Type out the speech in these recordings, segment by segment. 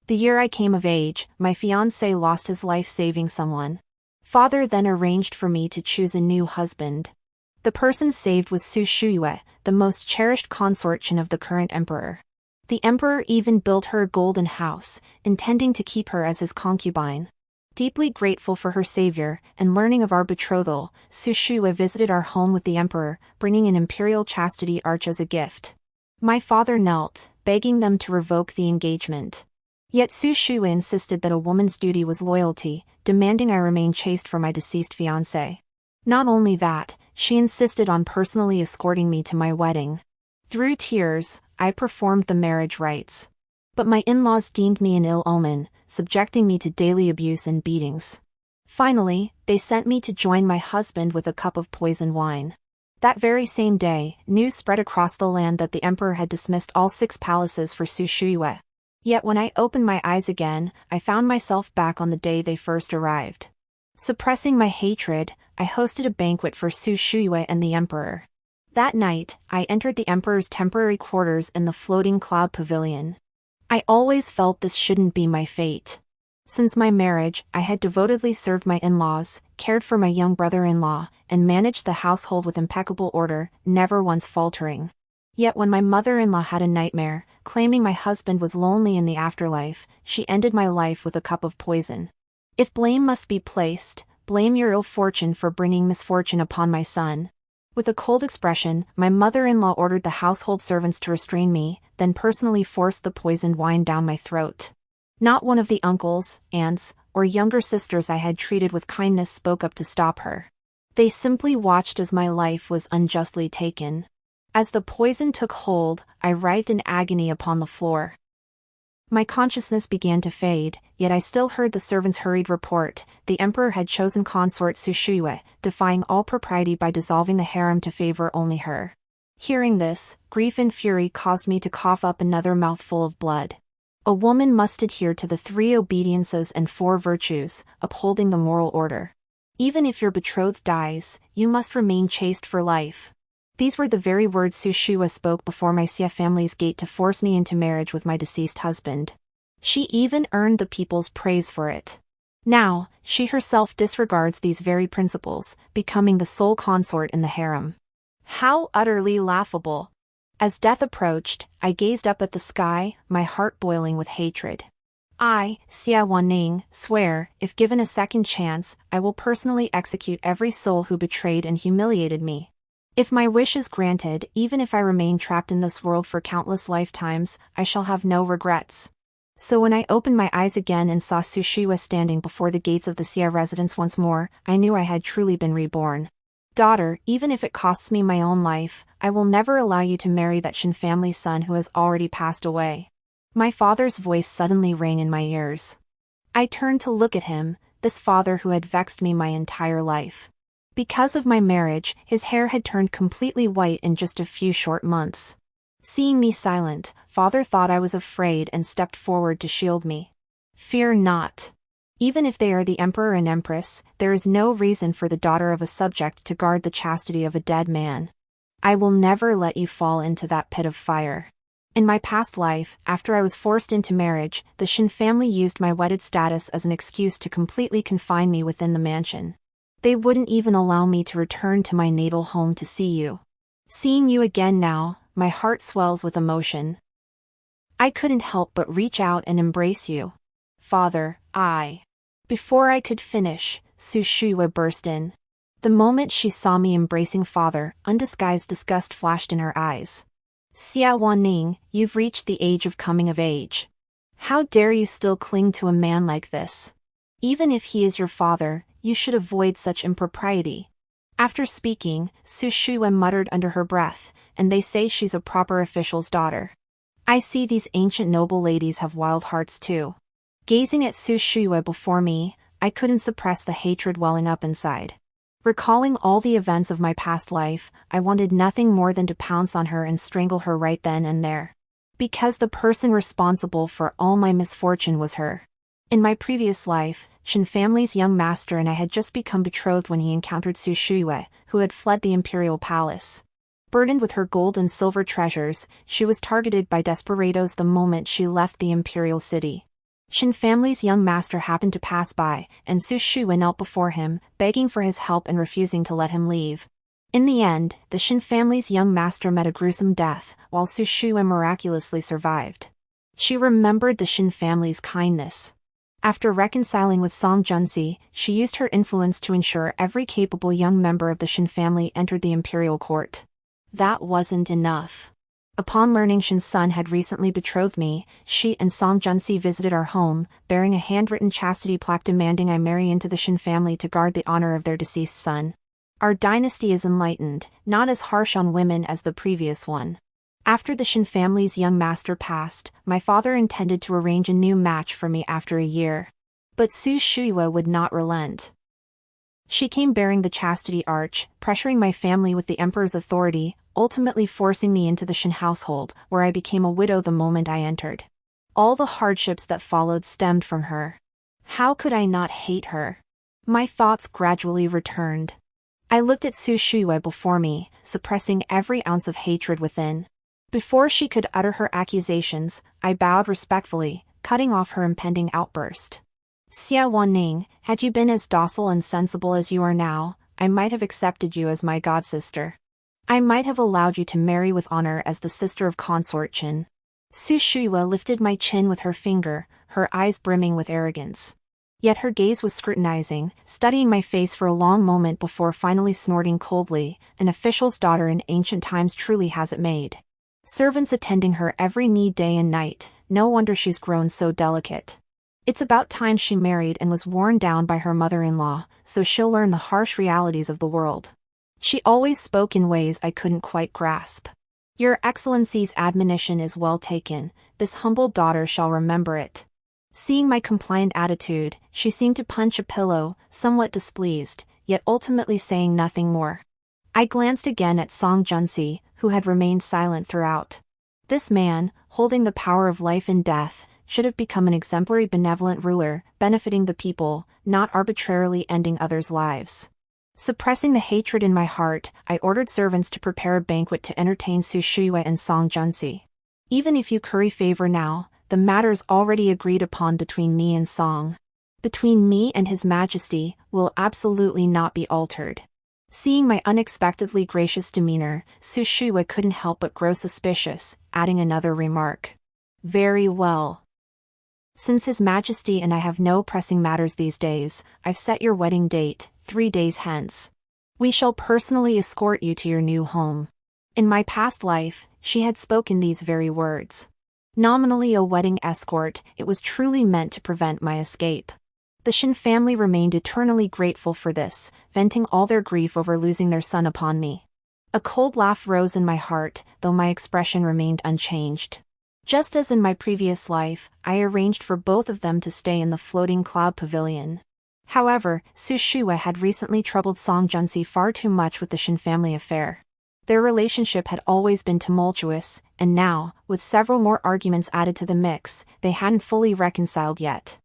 The year I came of age, my fiancé lost his life saving someone. Father then arranged for me to choose a new husband. The person saved was Su Shuiwe, the most cherished consortion of the current emperor. The emperor even built her a golden house, intending to keep her as his concubine. Deeply grateful for her savior, and learning of our betrothal, Su Shuiwe visited our home with the emperor, bringing an imperial chastity arch as a gift. My father knelt, begging them to revoke the engagement. Yet Su Shuiwe insisted that a woman's duty was loyalty, demanding I remain chaste for my deceased fiancé. Not only that, she insisted on personally escorting me to my wedding. Through tears, I performed the marriage rites. But my in-laws deemed me an ill omen, subjecting me to daily abuse and beatings. Finally, they sent me to join my husband with a cup of poisoned wine. That very same day, news spread across the land that the emperor had dismissed all 6 palaces for Su Shuiwe. Yet when I opened my eyes again, I found myself back on the day they first arrived. Suppressing my hatred, I hosted a banquet for Su Shuiwe and the emperor. That night, I entered the emperor's temporary quarters in the floating cloud pavilion. I always felt this shouldn't be my fate. Since my marriage, I had devotedly served my in-laws, cared for my young brother-in-law, and managed the household with impeccable order, never once faltering. Yet when my mother-in-law had a nightmare, claiming my husband was lonely in the afterlife, she ended my life with a cup of poison. If blame must be placed, blame your ill fortune for bringing misfortune upon my son. With a cold expression, my mother-in-law ordered the household servants to restrain me, then personally forced the poisoned wine down my throat. Not one of the uncles, aunts, or younger sisters I had treated with kindness spoke up to stop her. They simply watched as my life was unjustly taken. As the poison took hold, I writhed in agony upon the floor. My consciousness began to fade, yet I still heard the servants' hurried report. The emperor had chosen consort Su Shuiwe, defying all propriety by dissolving the harem to favor only her. Hearing this, grief and fury caused me to cough up another mouthful of blood. A woman must adhere to the 3 obediences and 4 virtues, upholding the moral order. Even if your betrothed dies, you must remain chaste for life. These were the very words Su Shuiwe spoke before my Xia family's gate to force me into marriage with my deceased husband. She even earned the people's praise for it. Now, she herself disregards these very principles, becoming the sole consort in the harem. How utterly laughable! As death approached, I gazed up at the sky, my heart boiling with hatred. I, Xia Wanning, swear, if given a second chance, I will personally execute every soul who betrayed and humiliated me. If my wish is granted, even if I remain trapped in this world for countless lifetimes, I shall have no regrets. So when I opened my eyes again and saw Su Shuiwe standing before the gates of the Xia residence once more, I knew I had truly been reborn. Daughter, even if it costs me my own life, I will never allow you to marry that Shin family's son who has already passed away. My father's voice suddenly rang in my ears. I turned to look at him, this father who had vexed me my entire life. Because of my marriage, his hair had turned completely white in just a few short months. Seeing me silent, father thought I was afraid and stepped forward to shield me. Fear not. Even if they are the emperor and empress, there is no reason for the daughter of a subject to guard the chastity of a dead man. I will never let you fall into that pit of fire. In my past life, after I was forced into marriage, the Shin family used my wedded status as an excuse to completely confine me within the mansion. They wouldn't even allow me to return to my natal home to see you. Seeing you again now, my heart swells with emotion. I couldn't help but reach out and embrace you. Father, Before I could finish, Su Shuiwe burst in. The moment she saw me embracing father, undisguised disgust flashed in her eyes. Xia Wanning, you've reached the age of coming of age. How dare you still cling to a man like this? Even if he is your father, you should avoid such impropriety. After speaking, Su Shuiwe muttered under her breath, and they say she's a proper official's daughter. I see these ancient noble ladies have wild hearts too. Gazing at Su Shuiwe before me, I couldn't suppress the hatred welling up inside. Recalling all the events of my past life, I wanted nothing more than to pounce on her and strangle her right then and there. Because the person responsible for all my misfortune was her. In my previous life, Shin family's young master and I had just become betrothed when he encountered Su Shuiwe, who had fled the imperial palace. Burdened with her gold and silver treasures, she was targeted by desperados the moment she left the imperial city. Shin family's young master happened to pass by, and Su Shui knelt before him, begging for his help and refusing to let him leave. In the end, the Shin family's young master met a gruesome death, while Su Shui miraculously survived. She remembered the Shin family's kindness. After reconciling with Song Junsi, she used her influence to ensure every capable young member of the Shin family entered the imperial court. That wasn't enough. Upon learning Shin's son had recently betrothed me, she and Song Junsi visited our home, bearing a handwritten chastity plaque demanding I marry into the Shin family to guard the honor of their deceased son. Our dynasty is enlightened, not as harsh on women as the previous one. After the Shin family's young master passed, my father intended to arrange a new match for me after a year. But Su Shui would not relent. She came bearing the chastity arch, pressuring my family with the emperor's authority, ultimately forcing me into the Shin household, where I became a widow the moment I entered. All the hardships that followed stemmed from her. How could I not hate her? My thoughts gradually returned. I looked at Su Shui before me, suppressing every ounce of hatred within. Before she could utter her accusations, I bowed respectfully, cutting off her impending outburst. Xia Wanning, had you been as docile and sensible as you are now, I might have accepted you as my godsister. I might have allowed you to marry with honor as the sister of consort Qin. Su Shui lifted my chin with her finger, her eyes brimming with arrogance. Yet her gaze was scrutinizing, studying my face for a long moment before finally snorting coldly, an official's daughter in ancient times truly has it made. Servants attending her every need day and night, no wonder she's grown so delicate. It's about time she married and was worn down by her mother-in-law, so she'll learn the harsh realities of the world. She always spoke in ways I couldn't quite grasp. Your Excellency's admonition is well taken, this humble daughter shall remember it. Seeing my compliant attitude, she seemed to punch a pillow, somewhat displeased, yet ultimately saying nothing more. I glanced again at Song Junsi, who had remained silent throughout. This man, holding the power of life and death, should have become an exemplary benevolent ruler, benefiting the people, not arbitrarily ending others' lives. Suppressing the hatred in my heart, I ordered servants to prepare a banquet to entertain Su Shui and Song Junsi. Even if you curry favor now, the matter's already agreed upon between me and Song. Between me and His Majesty, will absolutely not be altered. Seeing my unexpectedly gracious demeanor, Su Shui couldn't help but grow suspicious, adding another remark. Very well. Since His Majesty and I have no pressing matters these days, I've set your wedding date, 3 days hence. We shall personally escort you to your new home. In my past life, she had spoken these very words. Nominally a wedding escort, it was truly meant to prevent my escape. The Shin family remained eternally grateful for this, venting all their grief over losing their son upon me. A cold laugh rose in my heart, though my expression remained unchanged. Just as in my previous life, I arranged for both of them to stay in the floating cloud pavilion. However, Su Shui had recently troubled Song Junsi far too much with the Shin family affair. Their relationship had always been tumultuous, and now, with several more arguments added to the mix, they hadn't fully reconciled yet.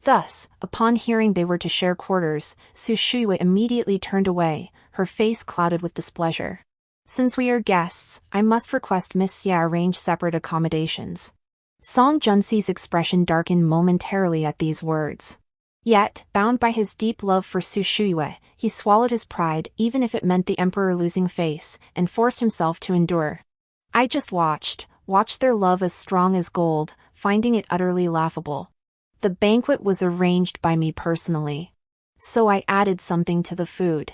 Thus, upon hearing they were to share quarters, Su Shui immediately turned away, her face clouded with displeasure. Since we are guests, I must request Miss Xia arrange separate accommodations. Song Junsi's expression darkened momentarily at these words. Yet, bound by his deep love for Su Shui, he swallowed his pride even if it meant the emperor losing face, and forced himself to endure. I just watched their love as strong as gold, finding it utterly laughable. The banquet was arranged by me personally. So I added something to the food.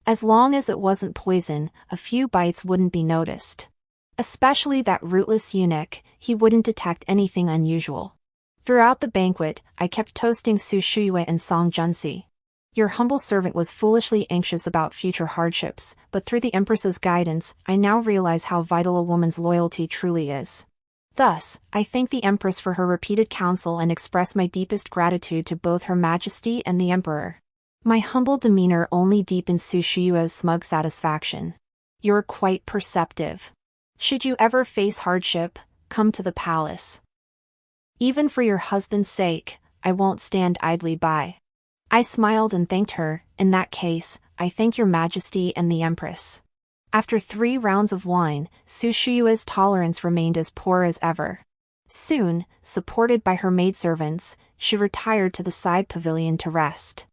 As long as it wasn't poison, a few bites wouldn't be noticed. Especially that rootless eunuch, he wouldn't detect anything unusual. Throughout the banquet, I kept toasting Su Shui and Song Junsi. Your humble servant was foolishly anxious about future hardships, but through the Empress's guidance, I now realize how vital a woman's loyalty truly is. Thus, I thank the Empress for her repeated counsel and express my deepest gratitude to both Her Majesty and the Emperor. My humble demeanor only deepened Su Shui's smug satisfaction. You're quite perceptive. Should you ever face hardship, come to the palace. Even for your husband's sake, I won't stand idly by. I smiled and thanked her. In that case, I thank your Majesty and the Empress. After 3 rounds of wine, Su Shui's tolerance remained as poor as ever. Soon, supported by her maidservants, she retired to the side pavilion to rest.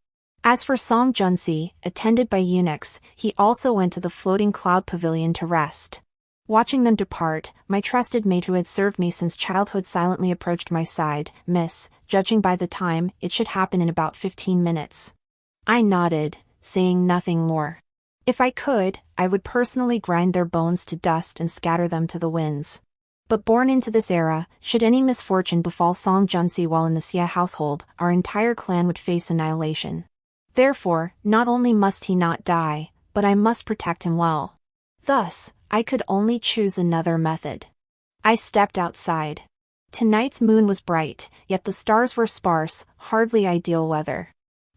As for Song Junsi, attended by eunuchs, he also went to the floating cloud pavilion to rest. Watching them depart, my trusted mate who had served me since childhood silently approached my side. "Miss, judging by the time, it should happen in about 15 minutes. I nodded, saying nothing more. If I could, I would personally grind their bones to dust and scatter them to the winds. But born into this era, should any misfortune befall Song Junsi while in the Xia household, our entire clan would face annihilation. Therefore, not only must he not die, but I must protect him well. Thus, I could only choose another method. I stepped outside. Tonight's moon was bright, yet the stars were sparse, hardly ideal weather.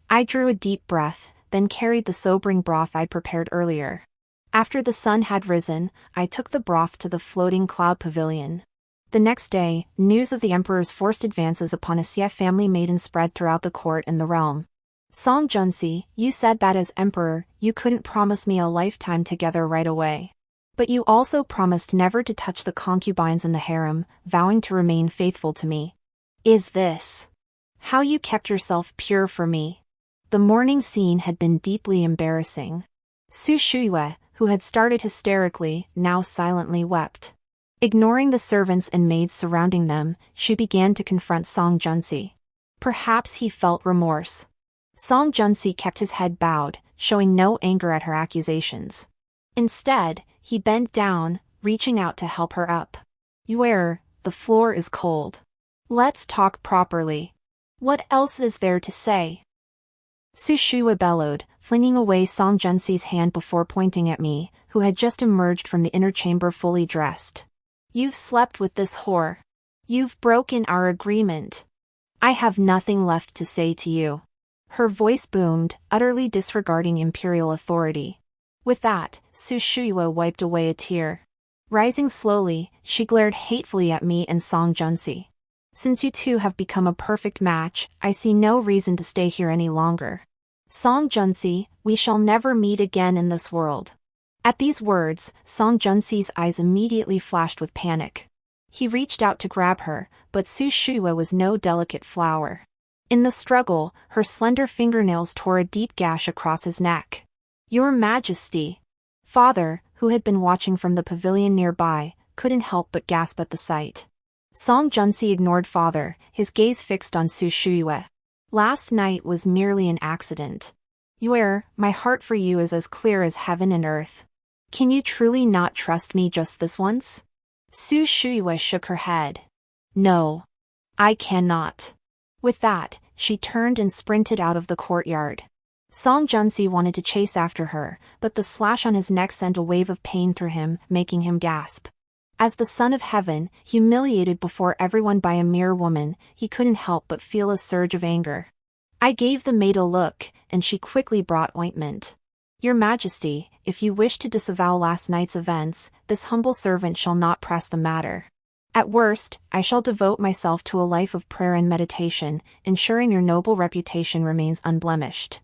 I drew a deep breath, then carried the sobering broth I'd prepared earlier. After the sun had risen, I took the broth to the floating cloud pavilion. The next day, news of the emperor's forced advances upon a Xia family maiden spread throughout the court and the realm. "Song Junsi, you said that as emperor, you couldn't promise me a lifetime together right away. But you also promised never to touch the concubines in the harem, vowing to remain faithful to me. Is this how you kept yourself pure for me?" The morning scene had been deeply embarrassing. Su Shuiyue, who had started hysterically, now silently wept. Ignoring the servants and maids surrounding them, she began to confront Song Junsi. Perhaps he felt remorse. Song Junsi kept his head bowed, showing no anger at her accusations. Instead, he bent down, reaching out to help her up. "Yuer, the floor is cold. Let's talk properly. What else is there to say?" Su Shuiyue bellowed, flinging away Song Junsi's hand before pointing at me, who had just emerged from the inner chamber fully dressed. "You've slept with this whore. You've broken our agreement. I have nothing left to say to you." Her voice boomed, utterly disregarding imperial authority. With that, Su Shuiyue wiped away a tear. Rising slowly, she glared hatefully at me and Song Junsi. "Since you two have become a perfect match, I see no reason to stay here any longer. Song Junsi, we shall never meet again in this world." At these words, Song Junsi's eyes immediately flashed with panic. He reached out to grab her, but Su Shuiyue was no delicate flower. In the struggle, her slender fingernails tore a deep gash across his neck. "Your Majesty!" Father, who had been watching from the pavilion nearby, couldn't help but gasp at the sight. Song Junsi ignored father, his gaze fixed on Su Shuiyue. "Last night was merely an accident. Yuer, my heart for you is as clear as heaven and earth. Can you truly not trust me just this once?" Su Shuiyue shook her head. "No. I cannot." With that, she turned and sprinted out of the courtyard. Song Junsi wanted to chase after her, but the slash on his neck sent a wave of pain through him, making him gasp. As the son of heaven, humiliated before everyone by a mere woman, he couldn't help but feel a surge of anger. I gave the maid a look, and she quickly brought ointment. "Your Majesty, if you wish to disavow last night's events, this humble servant shall not press the matter. At worst, I shall devote myself to a life of prayer and meditation, ensuring your noble reputation remains unblemished."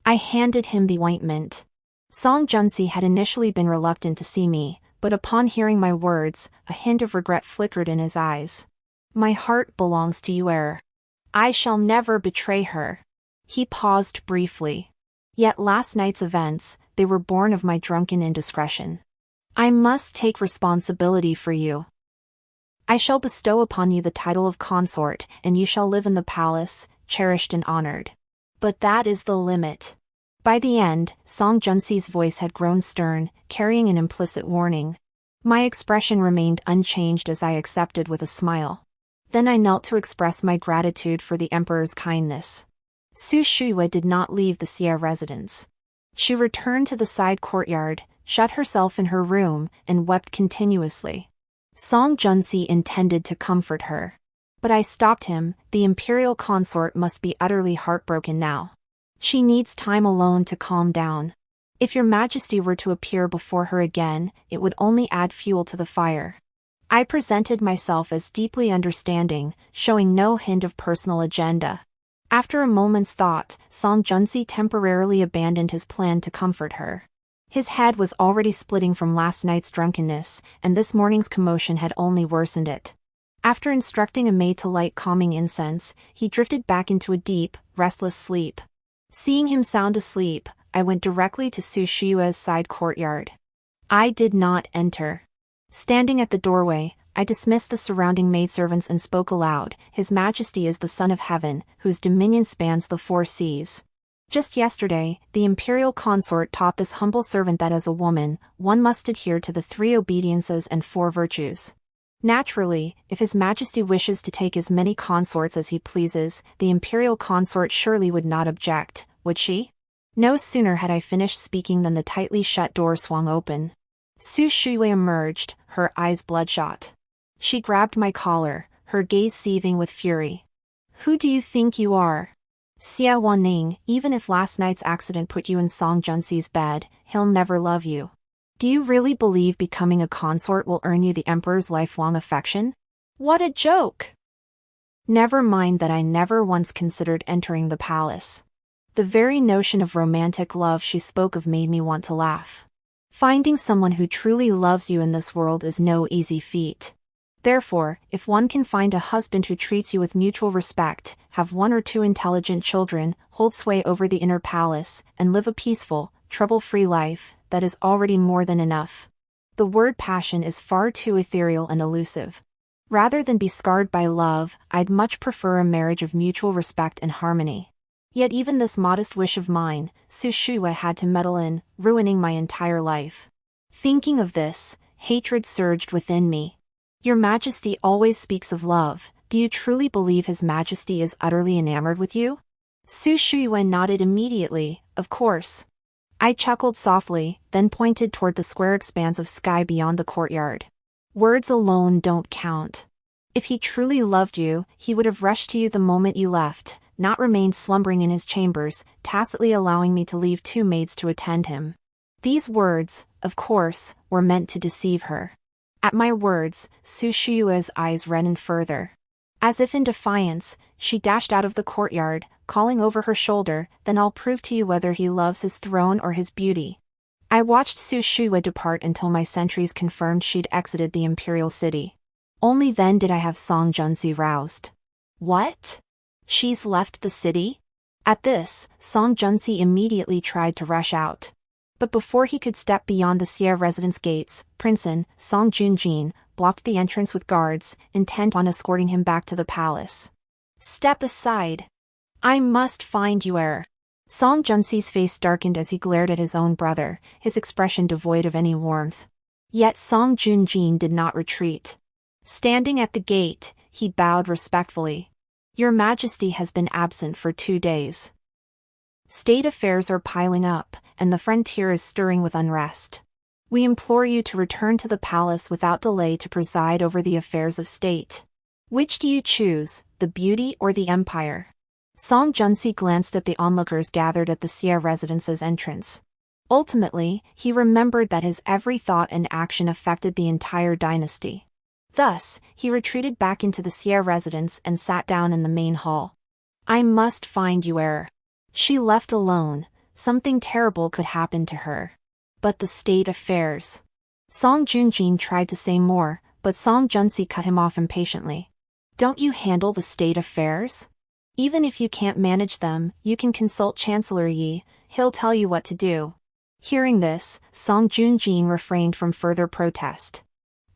I handed him the ointment. Song Junsi had initially been reluctant to see me, but upon hearing my words, a hint of regret flickered in his eyes. "My heart belongs to Yuer. I shall never betray her." He paused briefly. "Yet last night's events, they were born of my drunken indiscretion. I must take responsibility for you. I shall bestow upon you the title of consort, and you shall live in the palace, cherished and honored. But that is the limit." By the end, Song Junsi's voice had grown stern, carrying an implicit warning. My expression remained unchanged as I accepted with a smile. Then I knelt to express my gratitude for the emperor's kindness. Su Shuiyue did not leave the Xia residence. She returned to the side courtyard, shut herself in her room, and wept continuously. Song Junsi intended to comfort her. But I stopped him. The imperial consort must be utterly heartbroken now. She needs time alone to calm down. If your Majesty were to appear before her again, it would only add fuel to the fire. I presented myself as deeply understanding, showing no hint of personal agenda. After a moment's thought, Song Junsi temporarily abandoned his plan to comfort her. His head was already splitting from last night's drunkenness, and this morning's commotion had only worsened it. After instructing a maid to light calming incense, he drifted back into a deep, restless sleep. Seeing him sound asleep, I went directly to Su Shui's side courtyard. I did not enter. Standing at the doorway, I dismissed the surrounding maidservants and spoke aloud. His Majesty is the Son of Heaven, whose dominion spans the 4 seas. Just yesterday, the imperial consort taught this humble servant that as a woman, one must adhere to the 3 obediences and 4 virtues. Naturally, if His Majesty wishes to take as many consorts as he pleases, the imperial consort surely would not object, would she? No sooner had I finished speaking than the tightly shut door swung open. Su Shui emerged, her eyes bloodshot. She grabbed my collar, her gaze seething with fury. Who do you think you are? Xia Wanning, even if last night's accident put you in Song Junxi's bed, he'll never love you. Do you really believe becoming a consort will earn you the Emperor's lifelong affection? What a joke! Never mind that I never once considered entering the palace. The very notion of romantic love she spoke of made me want to laugh. Finding someone who truly loves you in this world is no easy feat. Therefore, if one can find a husband who treats you with mutual respect, have 1 or 2 intelligent children, hold sway over the inner palace, and live a peaceful, trouble-free life, that is already more than enough. The word passion is far too ethereal and elusive. Rather than be scarred by love, I'd much prefer a marriage of mutual respect and harmony. Yet even this modest wish of mine, Su Shui had to meddle in, ruining my entire life. Thinking of this, hatred surged within me. Your Majesty always speaks of love. Do you truly believe His Majesty is utterly enamored with you? Su Shui nodded immediately, of course. I chuckled softly, then pointed toward the square expanse of sky beyond the courtyard. Words alone don't count. If he truly loved you, he would have rushed to you the moment you left, not remained slumbering in his chambers, tacitly allowing me to leave 2 maids to attend him. These words, of course, were meant to deceive her. At my words, Su Shui's eyes reddened further. As if in defiance, she dashed out of the courtyard, calling over her shoulder, "Then I'll prove to you whether he loves his throne or his beauty." I watched Su Shui depart until my sentries confirmed she'd exited the imperial city. Only then did I have Song Junxi roused. What? She's left the city? At this, Song Junxi immediately tried to rush out. But before he could step beyond the Xia residence gates, Princeton, Song Junjin, blocked the entrance with guards, intent on escorting him back to the palace. Step aside. I must find you heir. Song Junxi's face darkened as he glared at his own brother, his expression devoid of any warmth. Yet Song Junjin did not retreat. Standing at the gate, he bowed respectfully. Your Majesty has been absent for 2 days. State affairs are piling up, and the frontier is stirring with unrest. We implore you to return to the palace without delay to preside over the affairs of state. Which do you choose, the beauty or the empire? Song Junxi glanced at the onlookers gathered at the Xia residence's entrance. Ultimately, he remembered that his every thought and action affected the entire dynasty. Thus, he retreated back into the Xia residence and sat down in the main hall. I must find you heir. She left alone. Something terrible could happen to her. But the state affairs. Song Junjin tried to say more, but Song Junxi cut him off impatiently. Don't you handle the state affairs? Even if you can't manage them, you can consult Chancellor Yi, he'll tell you what to do. Hearing this, Song Junjin refrained from further protest.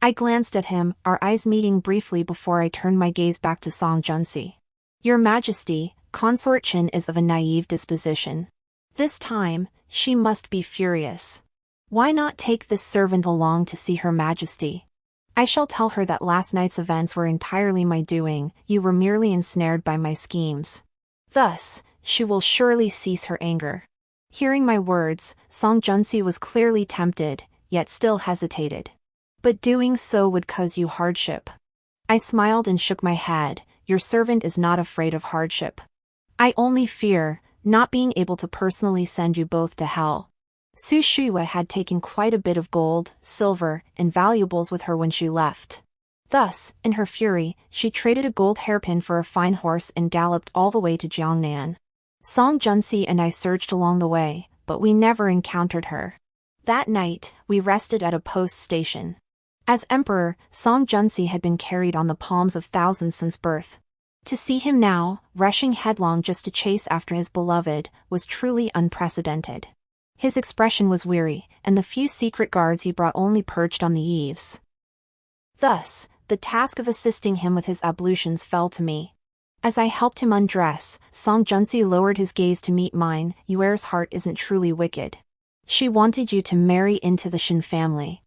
I glanced at him, our eyes meeting briefly before I turned my gaze back to Song Junxi. Your Majesty, Consort Chen is of a naive disposition. This time, she must be furious. Why not take this servant along to see Her Majesty? I shall tell her that last night's events were entirely my doing, you were merely ensnared by my schemes. Thus, she will surely cease her anger. Hearing my words, Song Junxi was clearly tempted, yet still hesitated. But doing so would cause you hardship. I smiled and shook my head. Your servant is not afraid of hardship. I only fear not being able to personally send you both to hell. Su Shui had taken quite a bit of gold, silver, and valuables with her when she left. Thus, in her fury, she traded a gold hairpin for a fine horse and galloped all the way to Jiangnan. Song Junxi and I searched along the way, but we never encountered her. That night, we rested at a post station. As emperor, Song Junsi had been carried on the palms of thousands since birth. To see him now, rushing headlong just to chase after his beloved, was truly unprecedented. His expression was weary, and the few secret guards he brought only perched on the eaves. Thus, the task of assisting him with his ablutions fell to me. As I helped him undress, Song Junsi lowered his gaze to meet mine. Yuer's heart isn't truly wicked. She wanted you to marry into the Shin family.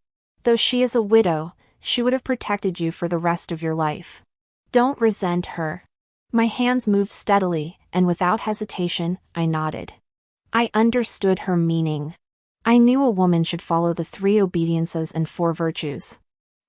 Though she is a widow, she would have protected you for the rest of your life. Don't resent her. My hands moved steadily, and without hesitation, I nodded. I understood her meaning. I knew a woman should follow the 3 obediences and 4 virtues.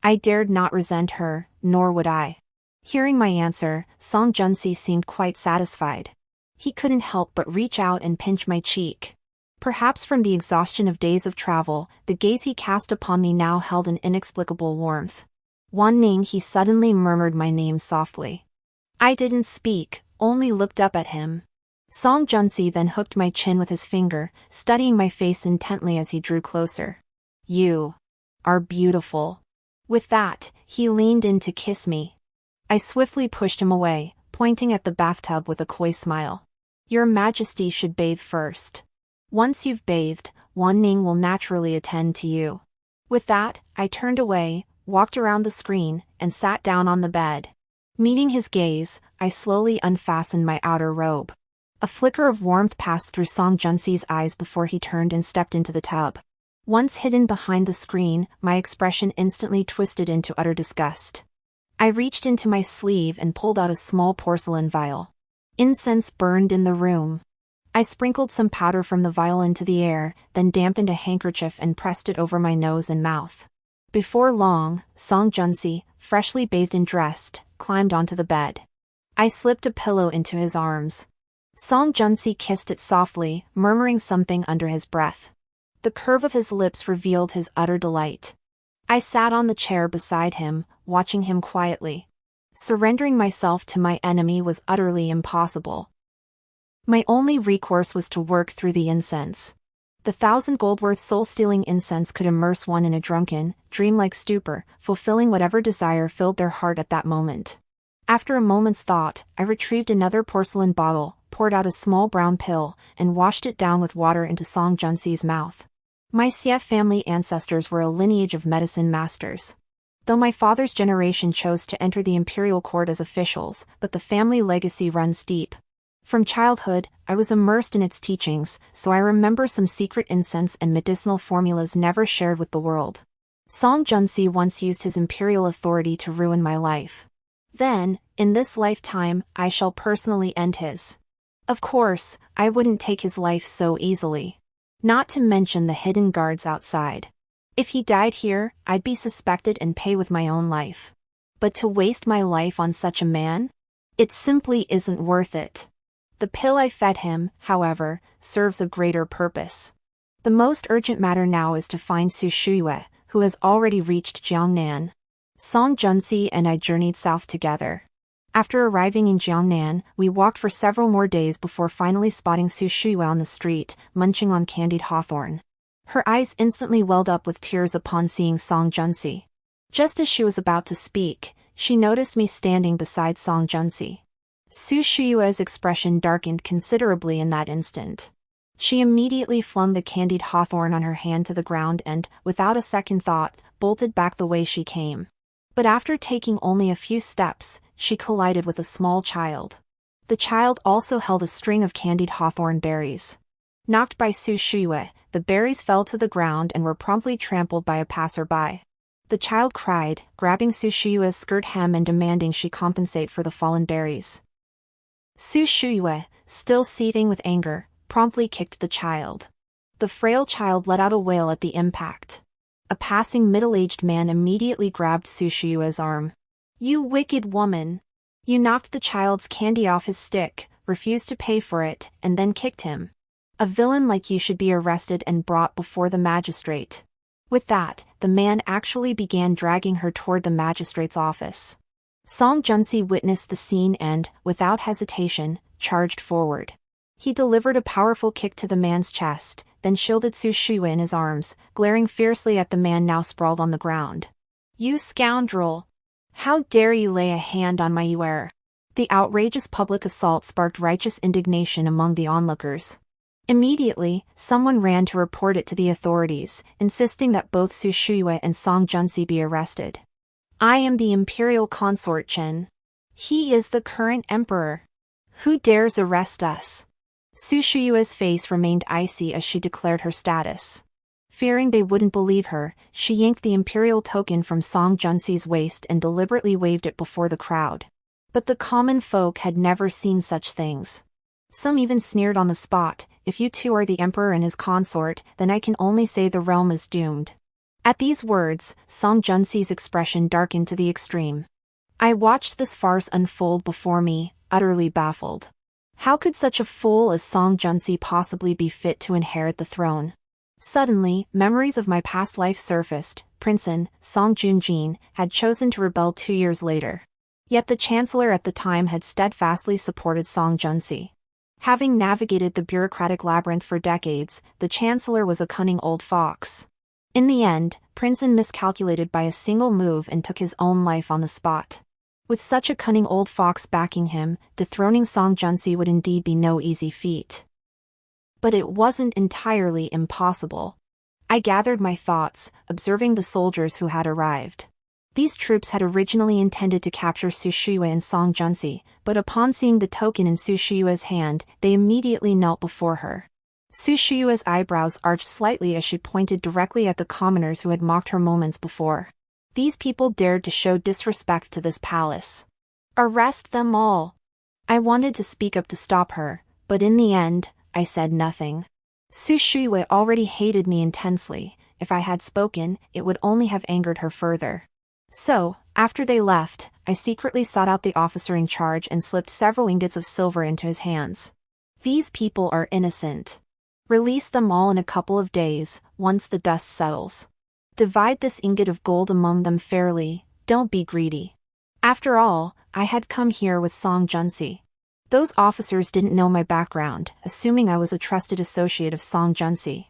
I dared not resent her, nor would I. Hearing my answer, Song Junsi seemed quite satisfied. He couldn't help but reach out and pinch my cheek. Perhaps from the exhaustion of days of travel, the gaze he cast upon me now held an inexplicable warmth. Wan Ning, he suddenly murmured my name softly. I didn't speak, only looked up at him. Song Junsi then hooked my chin with his finger, studying my face intently as he drew closer. You are beautiful. With that, he leaned in to kiss me. I swiftly pushed him away, pointing at the bathtub with a coy smile. Your Majesty should bathe first. Once you've bathed, Wan Ning will naturally attend to you. With that, I turned away, walked around the screen, and sat down on the bed. Meeting his gaze, I slowly unfastened my outer robe. A flicker of warmth passed through Song Junsi's eyes before he turned and stepped into the tub. Once hidden behind the screen, my expression instantly twisted into utter disgust. I reached into my sleeve and pulled out a small porcelain vial. Incense burned in the room. I sprinkled some powder from the vial into the air, then dampened a handkerchief and pressed it over my nose and mouth. Before long, Song Junsi, freshly bathed and dressed, climbed onto the bed. I slipped a pillow into his arms. Song Junsi kissed it softly, murmuring something under his breath. The curve of his lips revealed his utter delight. I sat on the chair beside him, watching him quietly. Surrendering myself to my enemy was utterly impossible. My only recourse was to work through the incense. The 1,000 gold worth soul-stealing incense could immerse one in a drunken, dreamlike stupor, fulfilling whatever desire filled their heart at that moment. After a moment's thought, I retrieved another porcelain bottle, poured out a small brown pill, and washed it down with water into Song Junsi's mouth. My Xie family ancestors were a lineage of medicine masters. Though my father's generation chose to enter the imperial court as officials, but the family legacy runs deep. From childhood, I was immersed in its teachings, so I remember some secret incense and medicinal formulas never shared with the world. Song Junsi once used his imperial authority to ruin my life. Then, in this lifetime, I shall personally end his. Of course, I wouldn't take his life so easily. Not to mention the hidden guards outside. If he died here, I'd be suspected and pay with my own life. But to waste my life on such a man? It simply isn't worth it. The pill I fed him, however, serves a greater purpose. The most urgent matter now is to find Su Shuyue, who has already reached Jiangnan. Song Junsi and I journeyed south together. After arriving in Jiangnan, we walked for several more days before finally spotting Su Shuyue on the street, munching on candied hawthorn. Her eyes instantly welled up with tears upon seeing Song Junsi. Just as she was about to speak, she noticed me standing beside Song Junsi. Su Shuyue's expression darkened considerably in that instant. She immediately flung the candied hawthorn on her hand to the ground and, without a second thought, bolted back the way she came. But after taking only a few steps, she collided with a small child. The child also held a string of candied hawthorn berries. Knocked by Su Shuyue, the berries fell to the ground and were promptly trampled by a passerby. The child cried, grabbing Su Shuyue's skirt hem and demanding she compensate for the fallen berries. Su Shuyue, still seething with anger, promptly kicked the child. The frail child let out a wail at the impact. A passing middle-aged man immediately grabbed Su Shuyue's arm. You wicked woman! You knocked the child's candy off his stick, refused to pay for it, and then kicked him. A villain like you should be arrested and brought before the magistrate. With that, the man actually began dragging her toward the magistrate's office. Song Junsi witnessed the scene and, without hesitation, charged forward. He delivered a powerful kick to the man's chest, then shielded Su Shuyue in his arms, glaring fiercely at the man now sprawled on the ground. You scoundrel! How dare you lay a hand on my heir? The outrageous public assault sparked righteous indignation among the onlookers. Immediately, someone ran to report it to the authorities, insisting that both Su Shuyue and Song Junsi be arrested. I am the imperial consort Chen. He is the current emperor. Who dares arrest us? Su Shuyue's face remained icy as she declared her status. Fearing they wouldn't believe her, she yanked the imperial token from Song Junsi's waist and deliberately waved it before the crowd. But the common folk had never seen such things. Some even sneered on the spot, if you two are the emperor and his consort, then I can only say the realm is doomed. At these words, Song Junsi's expression darkened to the extreme. I watched this farce unfold before me, utterly baffled. How could such a fool as Song Junsi possibly be fit to inherit the throne? Suddenly, memories of my past life surfaced. Princeton, Song Junjin, had chosen to rebel 2 years later. Yet the chancellor at the time had steadfastly supported Song Junsi. Having navigated the bureaucratic labyrinth for decades, the chancellor was a cunning old fox. In the end, Princeton miscalculated by a single move and took his own life on the spot. With such a cunning old fox backing him, dethroning Song Junsi would indeed be no easy feat. But it wasn't entirely impossible. I gathered my thoughts, observing the soldiers who had arrived. These troops had originally intended to capture Su Shuyue and Song Junsi, but upon seeing the token in Su Shuyue's hand, they immediately knelt before her. Su Shuyue's eyebrows arched slightly as she pointed directly at the commoners who had mocked her moments before. These people dared to show disrespect to this palace. Arrest them all! I wanted to speak up to stop her, but in the end, I said nothing. Su Shuyue already hated me intensely. If I had spoken, it would only have angered her further. So, after they left, I secretly sought out the officer in charge and slipped several ingots of silver into his hands. These people are innocent. Release them all in a couple of days, once the dust settles. Divide this ingot of gold among them fairly, don't be greedy. After all, I had come here with Song Junsi. Those officers didn't know my background, assuming I was a trusted associate of Song Junsi.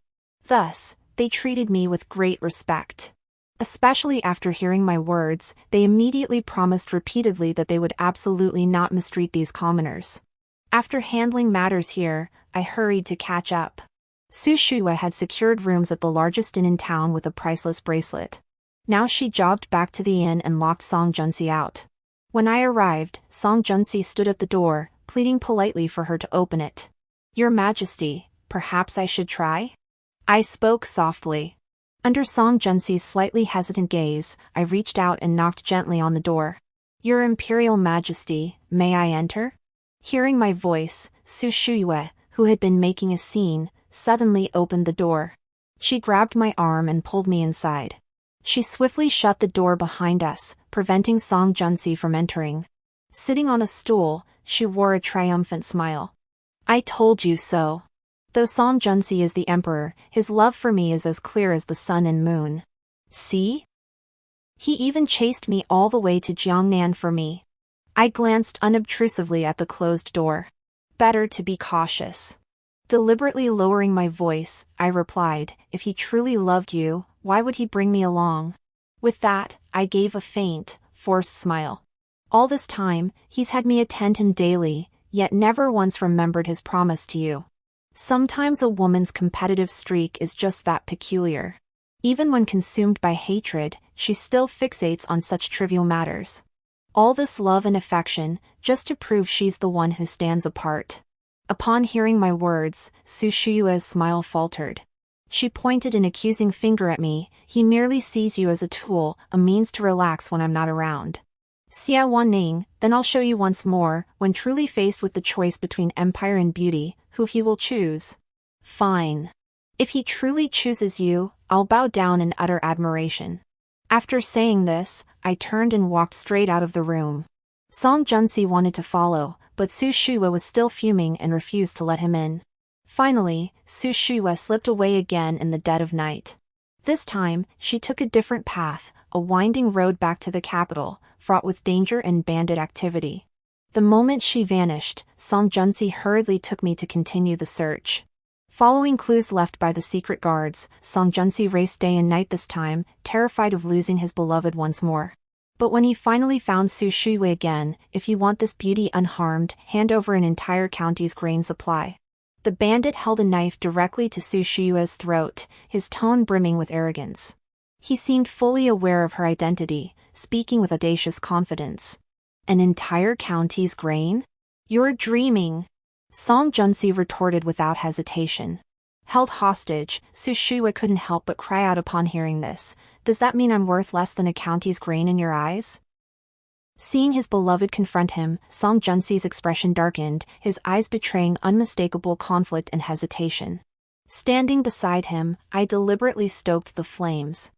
Thus, they treated me with great respect. Especially after hearing my words, they immediately promised repeatedly that they would absolutely not mistreat these commoners. After handling matters here, I hurried to catch up. Su Shuyue had secured rooms at the largest inn in town with a priceless bracelet. Now she jogged back to the inn and locked Song Junsi out. When I arrived, Song Junsi stood at the door, pleading politely for her to open it. Your Majesty, perhaps I should try? I spoke softly. Under Song Junsi's slightly hesitant gaze, I reached out and knocked gently on the door. Your Imperial Majesty, may I enter? Hearing my voice, Su Shuyue, who had been making a scene, suddenly opened the door. She grabbed my arm and pulled me inside. She swiftly shut the door behind us, preventing Song Junsi from entering. Sitting on a stool, she wore a triumphant smile. I told you so. Though Song Junsi is the emperor, his love for me is as clear as the sun and moon. See? He even chased me all the way to Jiangnan for me. I glanced unobtrusively at the closed door. Better to be cautious. Deliberately lowering my voice, I replied, if he truly loved you, why would he bring me along? With that, I gave a faint, forced smile. All this time, he's had me attend him daily, yet never once remembered his promise to you. Sometimes a woman's competitive streak is just that peculiar. Even when consumed by hatred, she still fixates on such trivial matters. All this love and affection, just to prove she's the one who stands apart. Upon hearing my words, Su Shuyue's smile faltered. She pointed an accusing finger at me. He merely sees you as a tool, a means to relax when I'm not around. Xia Wanning, then I'll show you once more, when truly faced with the choice between empire and beauty, who he will choose. Fine. If he truly chooses you, I'll bow down in utter admiration. After saying this, I turned and walked straight out of the room. Song Junsi wanted to follow, but Su Shuyue was still fuming and refused to let him in. Finally, Su Shuyue slipped away again in the dead of night. This time, she took a different path, a winding road back to the capital, fraught with danger and bandit activity. The moment she vanished, Song Junsi hurriedly took me to continue the search. Following clues left by the secret guards, Song Junsi raced day and night this time, terrified of losing his beloved once more. But when he finally found Su Shuiwei again, if you want this beauty unharmed, hand over an entire county's grain supply. The bandit held a knife directly to Su Shuiwei's throat, his tone brimming with arrogance. He seemed fully aware of her identity, speaking with audacious confidence. An entire county's grain? You're dreaming. Song Junsi retorted without hesitation. Held hostage, Su Shuiwei couldn't help but cry out upon hearing this. Does that mean I'm worth less than a county's grain in your eyes? Seeing his beloved confront him, Song Junsi's expression darkened, his eyes betraying unmistakable conflict and hesitation. Standing beside him, I deliberately stoked the flames.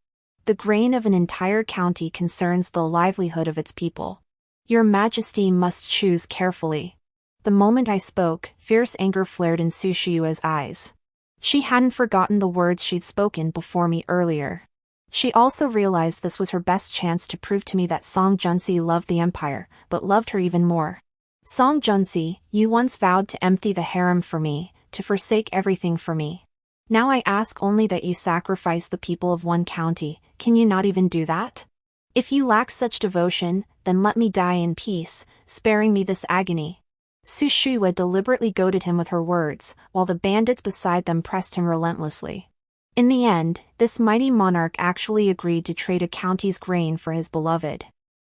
The grain of an entire county concerns the livelihood of its people. Your Majesty must choose carefully. The moment I spoke, fierce anger flared in Su Shuiwei's eyes. She hadn't forgotten the words she'd spoken before me earlier. She also realized this was her best chance to prove to me that Song Junsi loved the empire, but loved her even more. Song Junsi, you once vowed to empty the harem for me, to forsake everything for me. Now I ask only that you sacrifice the people of one county. Can you not even do that? If you lack such devotion, then let me die in peace, sparing me this agony. Su Shuiwei deliberately goaded him with her words, while the bandits beside them pressed him relentlessly. In the end, this mighty monarch actually agreed to trade a county's grain for his beloved.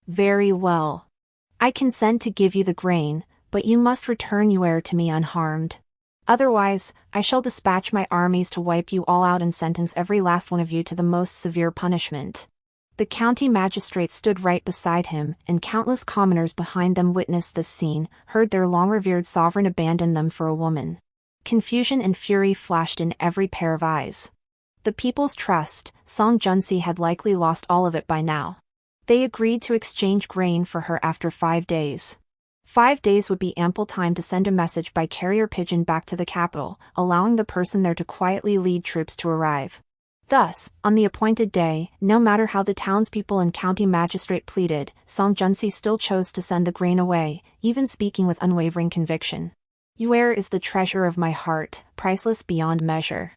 Very well. I consent to give you the grain, but you must return Yuer to me unharmed. Otherwise, I shall dispatch my armies to wipe you all out and sentence every last one of you to the most severe punishment. The county magistrate stood right beside him, and countless commoners behind them witnessed this scene, heard their long-revered sovereign abandon them for a woman. Confusion and fury flashed in every pair of eyes. The people's trust, Song Junsi had likely lost all of it by now. They agreed to exchange grain for her after 5 days. 5 days would be ample time to send a message by carrier pigeon back to the capital, allowing the person there to quietly lead troops to arrive. Thus, on the appointed day, no matter how the townspeople and county magistrate pleaded, Song Junsi still chose to send the grain away, even speaking with unwavering conviction. Yuer is the treasure of my heart, priceless beyond measure.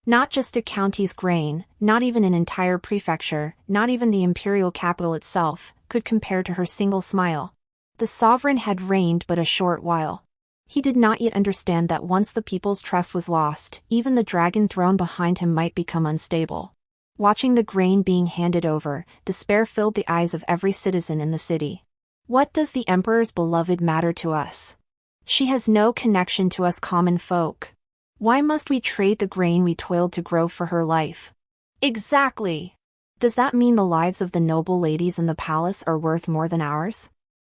Not just a county's grain, not even an entire prefecture, not even the imperial capital itself, could compare to her single smile. The sovereign had reigned but a short while. He did not yet understand that once the people's trust was lost, even the dragon throne behind him might become unstable. Watching the grain being handed over, despair filled the eyes of every citizen in the city. What does the emperor's beloved matter to us? She has no connection to us common folk. Why must we trade the grain we toiled to grow for her life? Exactly. Does that mean the lives of the noble ladies in the palace are worth more than ours?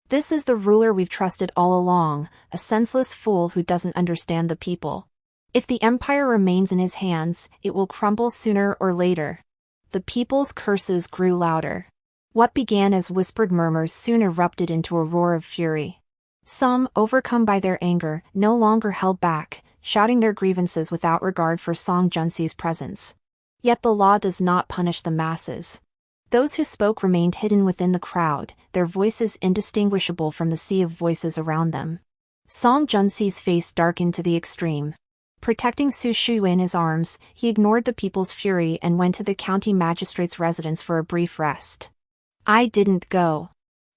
This is the ruler we've trusted all along, a senseless fool who doesn't understand the people. If the empire remains in his hands, it will crumble sooner or later. The people's curses grew louder. What began as whispered murmurs soon erupted into a roar of fury. Some, overcome by their anger, no longer held back, shouting their grievances without regard for Song Junsi's presence. Yet the law does not punish the masses. Those who spoke remained hidden within the crowd, their voices indistinguishable from the sea of voices around them. Song Junsi's face darkened to the extreme. Protecting Su Shuiwei in his arms, he ignored the people's fury and went to the county magistrate's residence for a brief rest. I didn't go.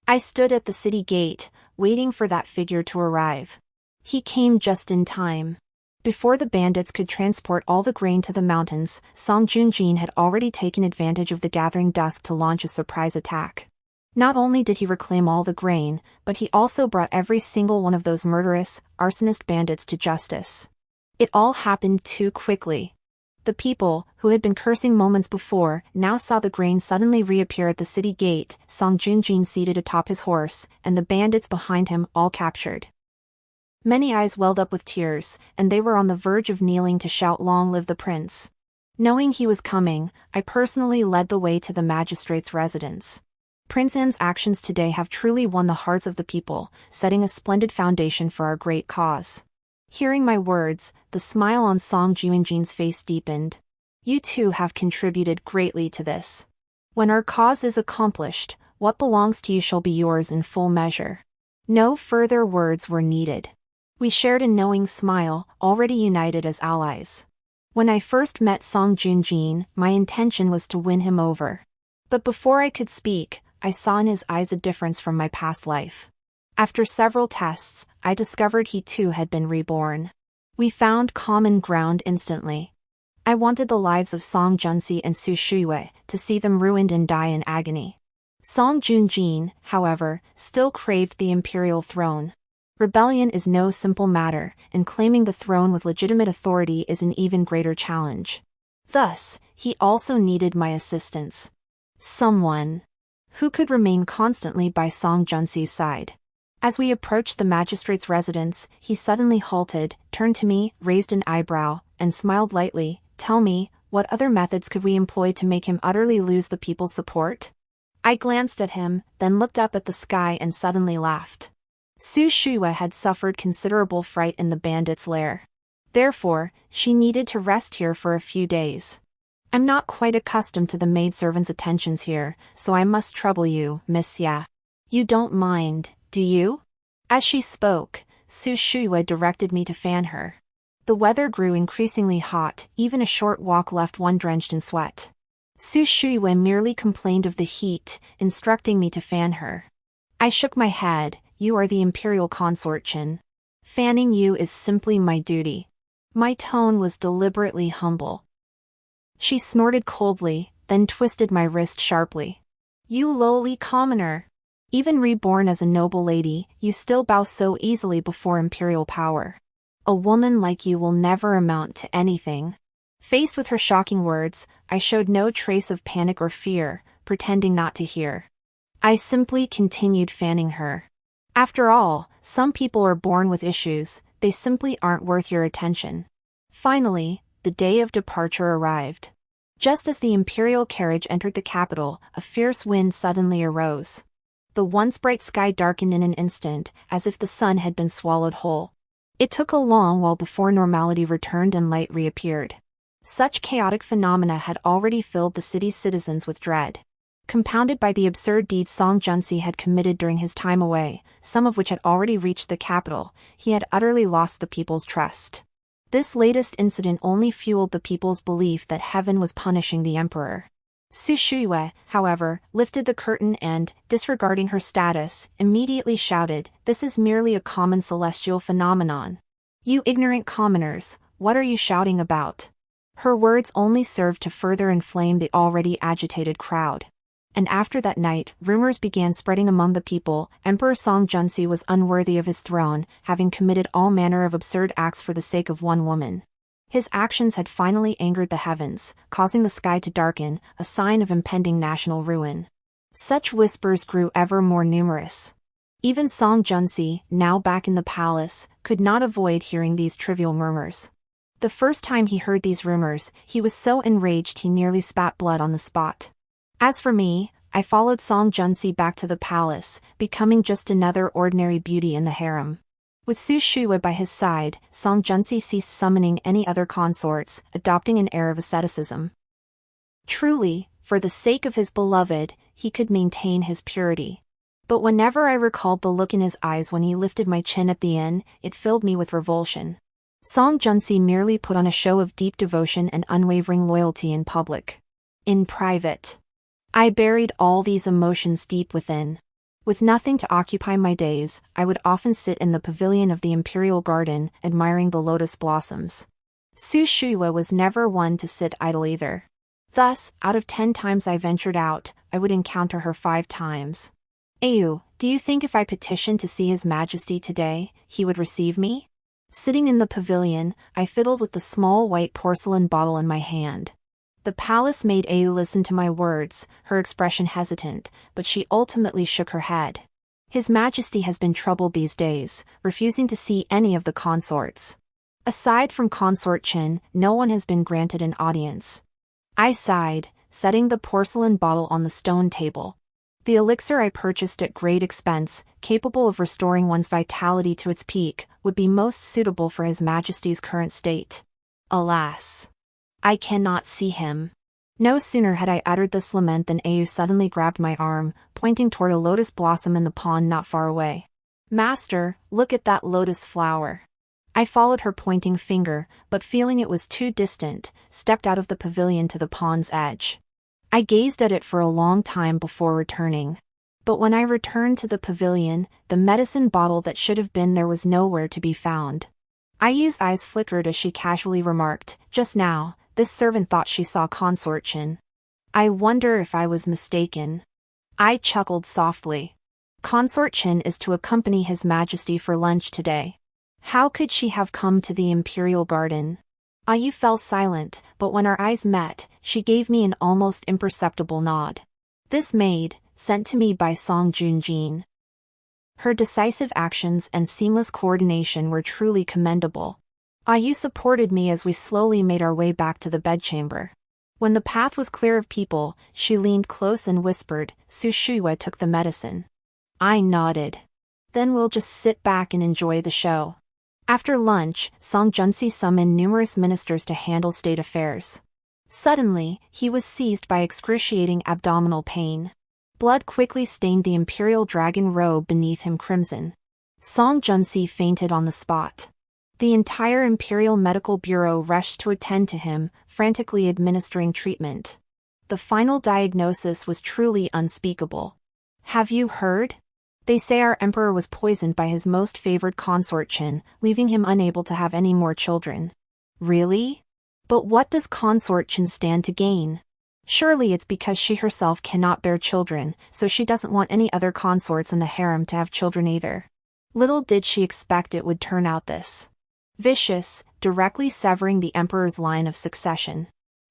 I stood at the city gate, waiting for that figure to arrive. He came just in time. Before the bandits could transport all the grain to the mountains, Song Junjin had already taken advantage of the gathering dusk to launch a surprise attack. Not only did he reclaim all the grain, but he also brought every single one of those murderous, arsonist bandits to justice. It all happened too quickly. The people, who had been cursing moments before, now saw the grain suddenly reappear at the city gate, Song Junjin seated atop his horse, and the bandits behind him all captured. Many eyes welled up with tears, and they were on the verge of kneeling to shout "Long live the prince." Knowing he was coming, I personally led the way to the magistrate's residence. Prince An's actions today have truly won the hearts of the people, setting a splendid foundation for our great cause. Hearing my words, the smile on Song Junjin's face deepened. You too have contributed greatly to this. When our cause is accomplished, what belongs to you shall be yours in full measure. No further words were needed. We shared a knowing smile, already united as allies. When I first met Song Joon-jin, my intention was to win him over. But before I could speak, I saw in his eyes a difference from my past life. After several tests, I discovered he too had been reborn. We found common ground instantly. I wanted the lives of Song Junsi and Su Shuiwei, to see them ruined and die in agony. Song Joon-jin, however, still craved the imperial throne. Rebellion is no simple matter, and claiming the throne with legitimate authority is an even greater challenge. Thus, he also needed my assistance. Someone who could remain constantly by Song Junsi's side. As we approached the magistrate's residence, he suddenly halted, turned to me, raised an eyebrow, and smiled lightly. "Tell me, what other methods could we employ to make him utterly lose the people's support?" I glanced at him, then looked up at the sky and suddenly laughed. Su Shuiwei had suffered considerable fright in the bandits' lair. Therefore, she needed to rest here for a few days. "I'm not quite accustomed to the maidservant's attentions here, so I must trouble you, Miss Ya. You don't mind, do you?" As she spoke, Su Shuiwei directed me to fan her. The weather grew increasingly hot, even a short walk left one drenched in sweat. Su Shuiwei merely complained of the heat, instructing me to fan her. I shook my head. "You are the imperial consort, Chin. Fanning you is simply my duty." My tone was deliberately humble. She snorted coldly, then twisted my wrist sharply. "You lowly commoner! Even reborn as a noble lady, you still bow so easily before imperial power. A woman like you will never amount to anything." Faced with her shocking words, I showed no trace of panic or fear, pretending not to hear. I simply continued fanning her. After all, some people are born with issues, they simply aren't worth your attention. Finally, the day of departure arrived. Just as the imperial carriage entered the capital, a fierce wind suddenly arose. The once bright sky darkened in an instant, as if the sun had been swallowed whole. It took a long while before normality returned and light reappeared. Such chaotic phenomena had already filled the city's citizens with dread. Compounded by the absurd deeds Song Junsi had committed during his time away, some of which had already reached the capital, he had utterly lost the people's trust. This latest incident only fueled the people's belief that heaven was punishing the emperor. Su Shuiwei, however, lifted the curtain and, disregarding her status, immediately shouted, "This is merely a common celestial phenomenon. You ignorant commoners, what are you shouting about?" Her words only served to further inflame the already agitated crowd. And after that night, rumors began spreading among the people. Emperor Song Junsi was unworthy of his throne, having committed all manner of absurd acts for the sake of one woman. His actions had finally angered the heavens, causing the sky to darken, a sign of impending national ruin. Such whispers grew ever more numerous. Even Song Junsi, now back in the palace, could not avoid hearing these trivial murmurs. The first time he heard these rumors, he was so enraged he nearly spat blood on the spot. As for me, I followed Song Junsi back to the palace, becoming just another ordinary beauty in the harem. With Su Shuiwei by his side, Song Junsi ceased summoning any other consorts, adopting an air of asceticism. Truly, for the sake of his beloved, he could maintain his purity. But whenever I recalled the look in his eyes when he lifted my chin at the inn, it filled me with revulsion. Song Junsi merely put on a show of deep devotion and unwavering loyalty in public. In private, I buried all these emotions deep within. With nothing to occupy my days, I would often sit in the pavilion of the imperial garden, admiring the lotus blossoms. Su Shuiwei was never one to sit idle either. Thus, out of 10 times I ventured out, I would encounter her 5 times. "Ayu, do you think if I petitioned to see His Majesty today, he would receive me?" Sitting in the pavilion, I fiddled with the small white porcelain bottle in my hand. The palace maid Ayu listened to my words, her expression hesitant, but she ultimately shook her head. "His Majesty has been troubled these days, refusing to see any of the consorts. Aside from Consort Chin, no one has been granted an audience." I sighed, setting the porcelain bottle on the stone table. The elixir I purchased at great expense, capable of restoring one's vitality to its peak, would be most suitable for His Majesty's current state. Alas, I cannot see him. No sooner had I uttered this lament than Ayu suddenly grabbed my arm, pointing toward a lotus blossom in the pond not far away. "Master, look at that lotus flower. I followed her pointing finger, but feeling it was too distant, stepped out of the pavilion to the pond's edge. I gazed at it for a long time before returning. But when I returned to the pavilion, the medicine bottle that should have been there was nowhere to be found. Ayu's eyes flickered as she casually remarked, "Just now, this servant thought she saw Consort Chin. I wonder if I was mistaken." I chuckled softly. Consort Chin is to accompany His Majesty for lunch today. How could she have come to the Imperial Garden? Ayu fell silent, but when our eyes met, she gave me an almost imperceptible nod. This maid, sent to me by Song Junjin. Her decisive actions and seamless coordination were truly commendable. Ayu supported me as we slowly made our way back to the bedchamber. When the path was clear of people, she leaned close and whispered, "Su Shuiwa took the medicine." I nodded. "Then we'll just sit back and enjoy the show." After lunch, Song Junsi summoned numerous ministers to handle state affairs. Suddenly, he was seized by excruciating abdominal pain. Blood quickly stained the imperial dragon robe beneath him crimson. Song Junsi fainted on the spot. The entire Imperial Medical Bureau rushed to attend to him, frantically administering treatment. The final diagnosis was truly unspeakable. "Have you heard? They say our emperor was poisoned by his most favored consort Qin, leaving him unable to have any more children." Really? But what does consort Qin stand to gain? Surely it's because she herself cannot bear children, so she doesn't want any other consorts in the harem to have children either. Little did she expect it would turn out this vicious, directly severing the emperor's line of succession.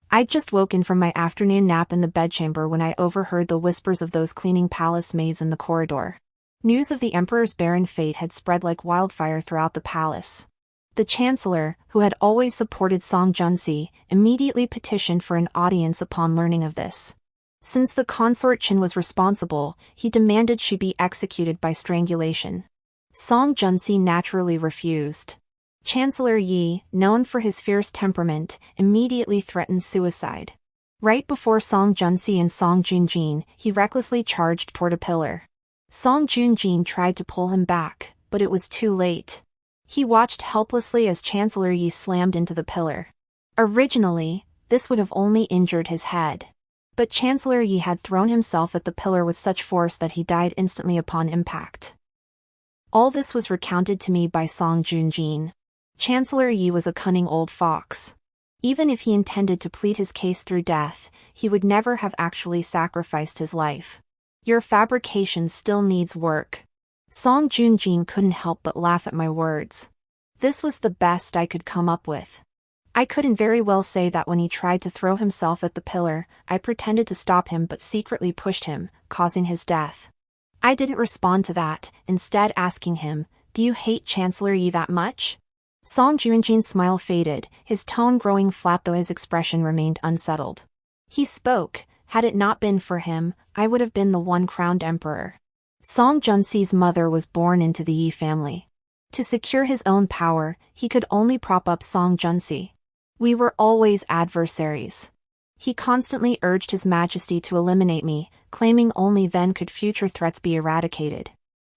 I'd just woken from my afternoon nap in the bedchamber when I overheard the whispers of those cleaning palace maids in the corridor. News of the emperor's barren fate had spread like wildfire throughout the palace. The chancellor, who had always supported Song Junsi, immediately petitioned for an audience upon learning of this. Since the consort Qin was responsible, he demanded she be executed by strangulation. Song Junsi naturally refused. Chancellor Yi, known for his fierce temperament, immediately threatened suicide. Right before Song Junsi and Song Junjin, he recklessly charged toward a pillar. Song Junjin tried to pull him back, but it was too late. He watched helplessly as Chancellor Yi slammed into the pillar. Originally, this would have only injured his head. But Chancellor Yi had thrown himself at the pillar with such force that he died instantly upon impact. All this was recounted to me by Song Junjin. Chancellor Yi was a cunning old fox. Even if he intended to plead his case through death, he would never have actually sacrificed his life. Your fabrication still needs work. Song Junjin couldn't help but laugh at my words. This was the best I could come up with. I couldn't very well say that when he tried to throw himself at the pillar, I pretended to stop him but secretly pushed him, causing his death. I didn't respond to that, instead asking him, "Do you hate Chancellor Yi that much?" Song Junjin's smile faded, his tone growing flat though his expression remained unsettled. He spoke. Had it not been for him, I would have been the one crowned emperor. Song Junsi's mother was born into the Yi family. To secure his own power, he could only prop up Song Junsi. We were always adversaries. He constantly urged His Majesty to eliminate me, claiming only then could future threats be eradicated.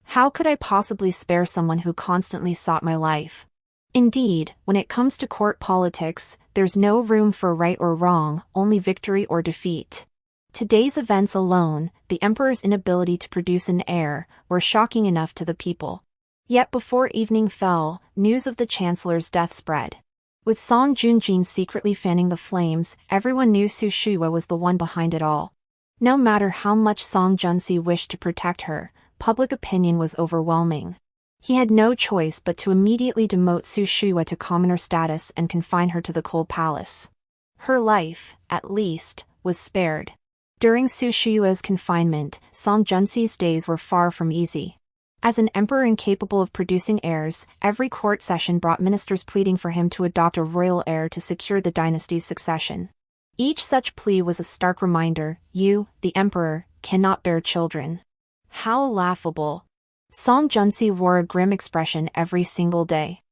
How could I possibly spare someone who constantly sought my life? Indeed, when it comes to court politics, there's no room for right or wrong, only victory or defeat. Today's events alone, the emperor's inability to produce an heir, were shocking enough to the people. Yet before evening fell, news of the chancellor's death spread. With Song Junjin secretly fanning the flames, everyone knew Su Shuiwa was the one behind it all. No matter how much Song Junsi wished to protect her, public opinion was overwhelming. He had no choice but to immediately demote Su Shuiwa to commoner status and confine her to the cold palace. Her life, at least, was spared. During Su Shuiwa's confinement, Song Junsi's days were far from easy. As an emperor incapable of producing heirs, every court session brought ministers pleading for him to adopt a royal heir to secure the dynasty's succession. Each such plea was a stark reminder: you, the emperor, cannot bear children. How laughable. Song Junsi wore a grim expression every single day.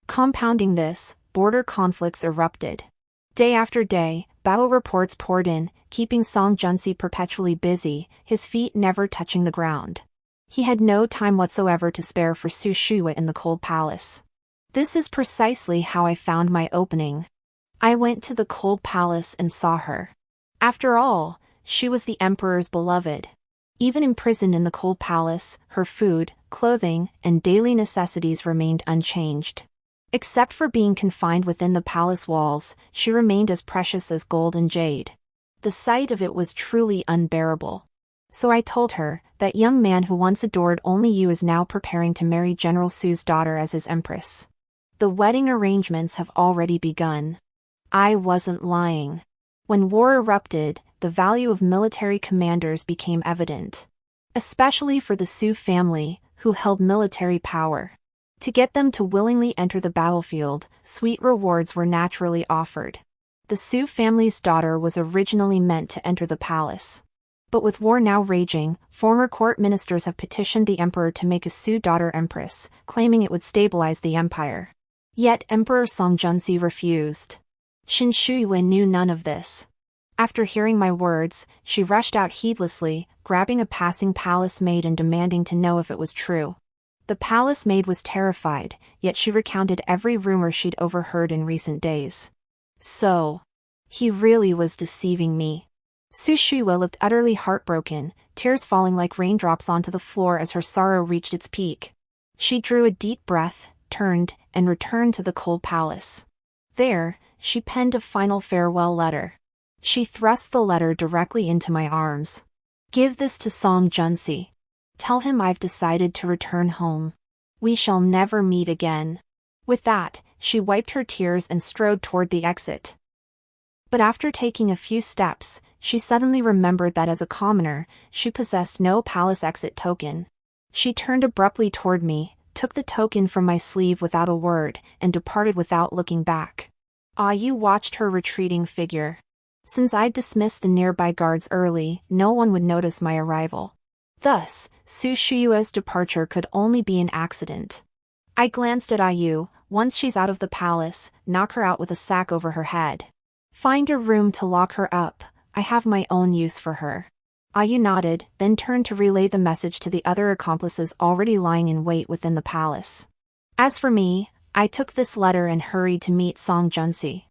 Compounding this, border conflicts erupted. Day after day, battle reports poured in, keeping Song Junsi perpetually busy, his feet never touching the ground. He had no time whatsoever to spare for Su Shuiwa in the cold palace. This is precisely how I found my opening. I went to the cold palace and saw her. After all, she was the emperor's beloved. Even imprisoned in the cold palace, her food, clothing, and daily necessities remained unchanged. Except for being confined within the palace walls, she remained as precious as gold and jade. The sight of it was truly unbearable. So I told her, that young man who once adored only you is now preparing to marry General Su's daughter as his empress. The wedding arrangements have already begun. I wasn't lying. When war erupted, the value of military commanders became evident. Especially for the Su family, who held military power. To get them to willingly enter the battlefield, sweet rewards were naturally offered. The Su family's daughter was originally meant to enter the palace. But with war now raging, former court ministers have petitioned the emperor to make a Su daughter empress, claiming it would stabilize the empire. Yet Emperor Song Junsi refused. Qin Shuyue knew none of this. After hearing my words, she rushed out heedlessly, grabbing a passing palace maid and demanding to know if it was true. The palace maid was terrified, yet she recounted every rumor she'd overheard in recent days. So, he really was deceiving me. Su Shuyue looked utterly heartbroken, tears falling like raindrops onto the floor as her sorrow reached its peak. She drew a deep breath, turned, and returned to the cold palace. There, she penned a final farewell letter. She thrust the letter directly into my arms. Give this to Song Junsi. Tell him I've decided to return home. We shall never meet again. With that, she wiped her tears and strode toward the exit. But after taking a few steps, she suddenly remembered that as a commoner, she possessed no palace exit token. She turned abruptly toward me, took the token from my sleeve without a word, and departed without looking back. Yu watched her retreating figure. Since I'd dismissed the nearby guards early, no one would notice my arrival. Thus, Su Shuyue's departure could only be an accident. I glanced at Yu. Once she's out of the palace, knock her out with a sack over her head. Find a room to lock her up. I have my own use for her. Yu nodded, then turned to relay the message to the other accomplices already lying in wait within the palace. As for me, I took this letter and hurried to meet Song Junsi.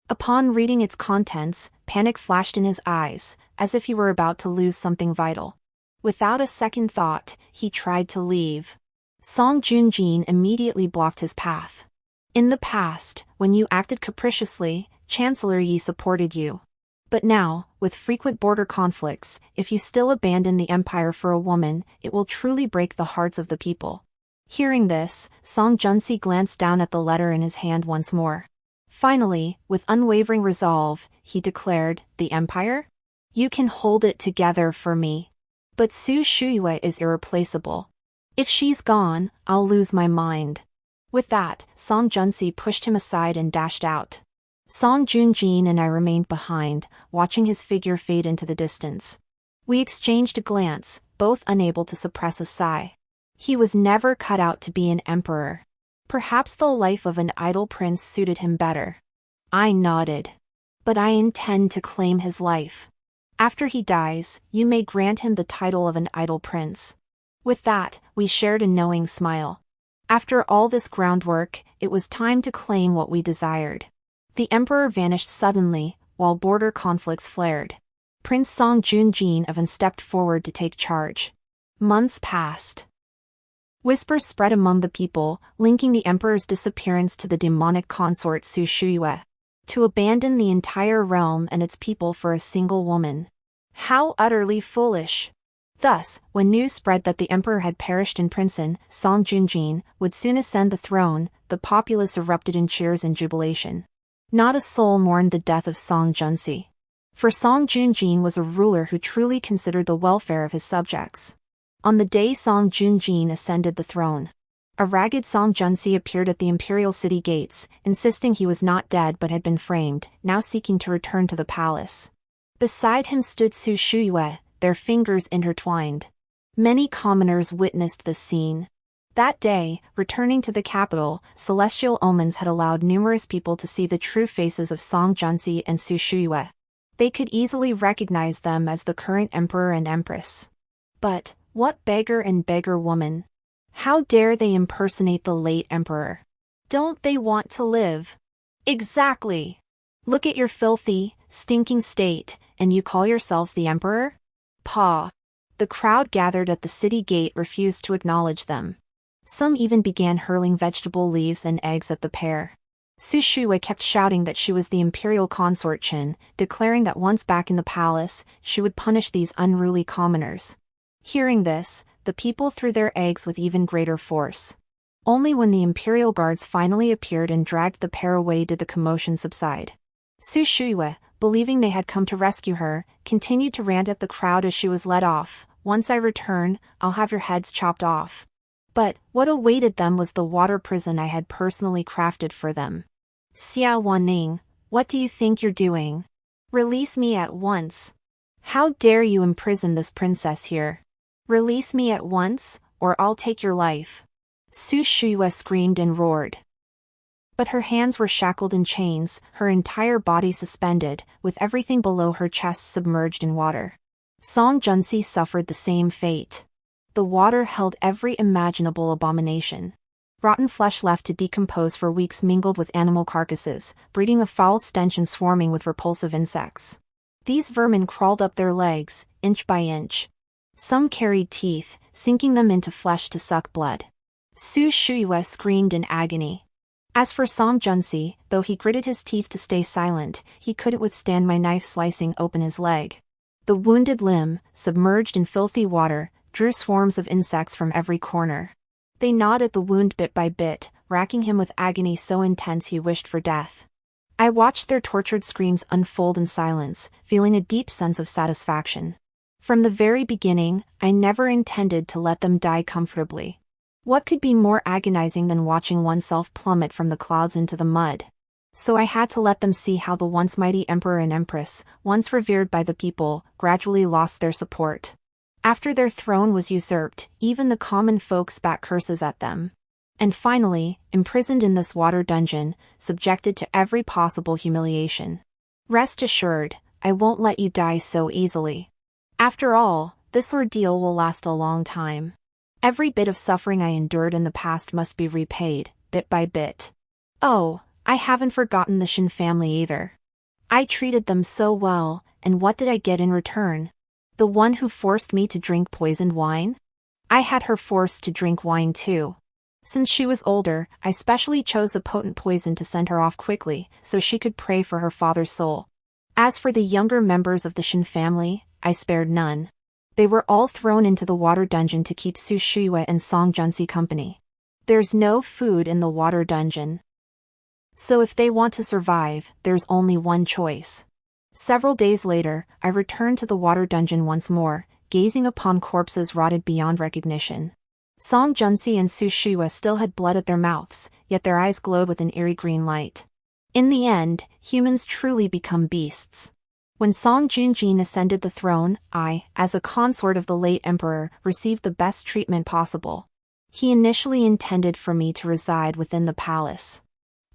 Upon reading its contents, panic flashed in his eyes, as if he were about to lose something vital. Without a second thought, he tried to leave. Song Junjin immediately blocked his path. In the past, when you acted capriciously, Chancellor Yi supported you. But now, with frequent border conflicts, if you still abandon the empire for a woman, it will truly break the hearts of the people. Hearing this, Song Junsi glanced down at the letter in his hand once more. Finally, with unwavering resolve, he declared, "The empire? You can hold it together for me. But Su Shuyue is irreplaceable. If she's gone, I'll lose my mind." With that, Song Junsi pushed him aside and dashed out. Song Junjin and I remained behind, watching his figure fade into the distance. We exchanged a glance, both unable to suppress a sigh. He was never cut out to be an emperor. Perhaps the life of an idle prince suited him better. I nodded. But I intend to claim his life. After he dies, you may grant him the title of an idle prince. With that, we shared a knowing smile. After all this groundwork, it was time to claim what we desired. The emperor vanished suddenly, while border conflicts flared. Prince Song Junjin of An stepped forward to take charge. Months passed. Whispers spread among the people, linking the emperor's disappearance to the demonic consort Su Shuyue. To abandon the entire realm and its people for a single woman. How utterly foolish! Thus, when news spread that the emperor had perished in prison, Song Junjin would soon ascend the throne, the populace erupted in cheers and jubilation. Not a soul mourned the death of Song Junsi. For Song Junjin was a ruler who truly considered the welfare of his subjects. On the day Song Junjin ascended the throne, a ragged Song Junsi appeared at the imperial city gates, insisting he was not dead but had been framed, now seeking to return to the palace. Beside him stood Su Shuyue, their fingers intertwined. Many commoners witnessed the scene. That day, returning to the capital, celestial omens had allowed numerous people to see the true faces of Song Junsi and Su Shuyue. They could easily recognize them as the current emperor and empress. But, what beggar and beggar woman? How dare they impersonate the late emperor? Don't they want to live? Exactly. Look at your filthy, stinking state, and you call yourselves the emperor? Paw. The crowd gathered at the city gate refused to acknowledge them. Some even began hurling vegetable leaves and eggs at the pair. Su Shui kept shouting that she was the imperial consort Qin, declaring that once back in the palace, she would punish these unruly commoners. Hearing this, the people threw their eggs with even greater force. Only when the imperial guards finally appeared and dragged the pair away did the commotion subside. Su Shui, believing they had come to rescue her, continued to rant at the crowd as she was led off. Once I return, I'll have your heads chopped off. But what awaited them was the water prison I had personally crafted for them. Xia Wanning, what do you think you're doing? Release me at once. How dare you imprison this princess here? Release me at once, or I'll take your life. Su Shui screamed and roared. But her hands were shackled in chains, her entire body suspended, with everything below her chest submerged in water. Song Junsi suffered the same fate. The water held every imaginable abomination. Rotten flesh left to decompose for weeks mingled with animal carcasses, breeding a foul stench and swarming with repulsive insects. These vermin crawled up their legs, inch by inch. Some carried teeth, sinking them into flesh to suck blood. Su Shui screamed in agony. As for Song Junsi, though he gritted his teeth to stay silent, he couldn't withstand my knife slicing open his leg. The wounded limb, submerged in filthy water, drew swarms of insects from every corner. They gnawed at the wound bit by bit, racking him with agony so intense he wished for death. I watched their tortured screams unfold in silence, feeling a deep sense of satisfaction. From the very beginning, I never intended to let them die comfortably. What could be more agonizing than watching oneself plummet from the clouds into the mud? So I had to let them see how the once mighty emperor and empress, once revered by the people, gradually lost their support. After their throne was usurped, even the common folk spat curses at them. And finally, imprisoned in this water dungeon, subjected to every possible humiliation. Rest assured, I won't let you die so easily. After all, this ordeal will last a long time. Every bit of suffering I endured in the past must be repaid, bit by bit. Oh, I haven't forgotten the Shin family either. I treated them so well, and what did I get in return? The one who forced me to drink poisoned wine? I had her forced to drink wine too. Since she was older, I specially chose a potent poison to send her off quickly, so she could pray for her father's soul. As for the younger members of the Shin family, I spared none. They were all thrown into the water dungeon to keep Su Shui and Song Junsi company. There's no food in the water dungeon. So if they want to survive, there's only one choice. Several days later, I returned to the water dungeon once more, gazing upon corpses rotted beyond recognition. Song Junsi and Su Shui still had blood at their mouths, yet their eyes glowed with an eerie green light. In the end, humans truly become beasts. When Song Junjin ascended the throne, I, as a consort of the late emperor, received the best treatment possible. He initially intended for me to reside within the palace.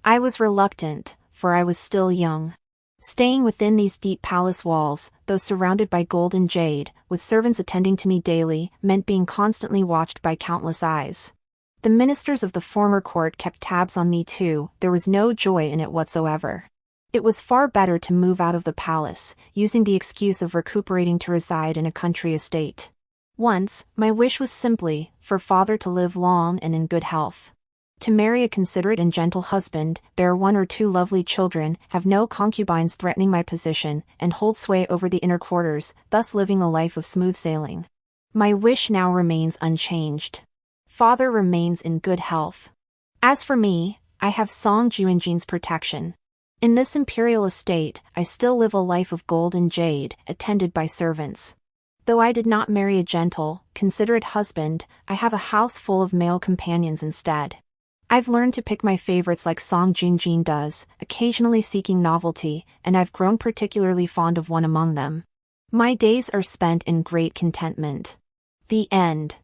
I was reluctant, for I was still young. Staying within these deep palace walls, though surrounded by gold and jade, with servants attending to me daily, meant being constantly watched by countless eyes. The ministers of the former court kept tabs on me too. There was no joy in it whatsoever. It was far better to move out of the palace, using the excuse of recuperating to reside in a country estate. Once, my wish was simply, for father to live long and in good health. To marry a considerate and gentle husband, bear 1 or 2 lovely children, have no concubines threatening my position, and hold sway over the inner quarters, thus living a life of smooth sailing. My wish now remains unchanged. Father remains in good health. As for me, I have Song Junjin's protection. In this imperial estate, I still live a life of gold and jade, attended by servants. Though I did not marry a gentle, considerate husband, I have a house full of male companions instead. I've learned to pick my favorites like Song Junjin does, occasionally seeking novelty, and I've grown particularly fond of one among them. My days are spent in great contentment. The end.